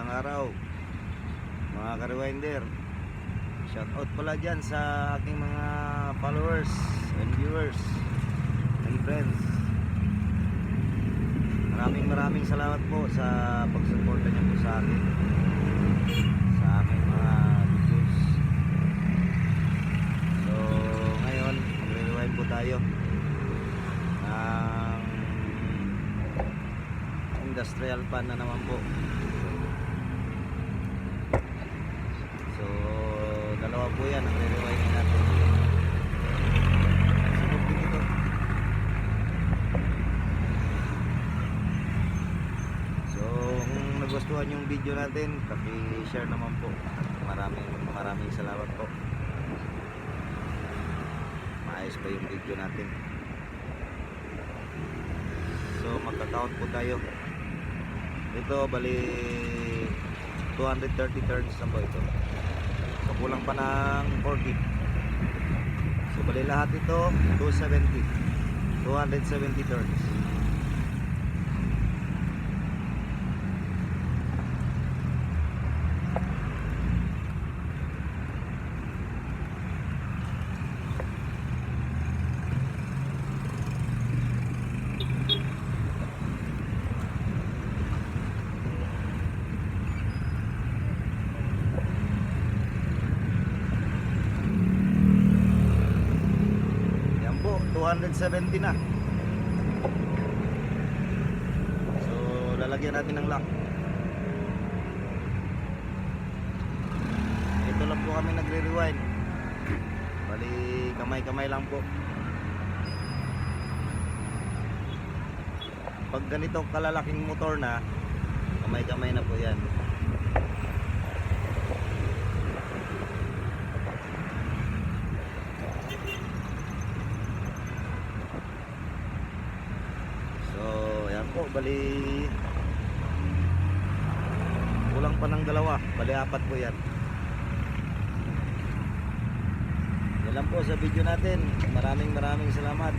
Magandang araw mga ka-rewinder. Shout out pala dyan sa aking mga followers and viewers and friends. Maraming salamat po sa pagsuporta niyo po sa akin, sa aking mga videos. So ngayon magre-rewind po tayo ng industrial pan na naman po. So dalawa po yan ang re-rewind natin. Sunod din ito. So kung nagustuhan yung video natin, paki-share naman po. Maraming salamat po. Maayos pa yung video natin. So magka-count po tayo. Ito bali 230 turns na po ito. So kulang pa ng 40. So bali lahat ito 270 turns. Yan po, 270 na. So lalagyan natin ng lock. Ito lang po kami nagre-rewind. Bali kamay-kamay lang po. Pag ganito kalalaking motor na, kamay-kamay na po yan. So yan po, bali kulang pa ng dalawa, bali apat po yan. Yan lang po sa video natin. Maraming salamat.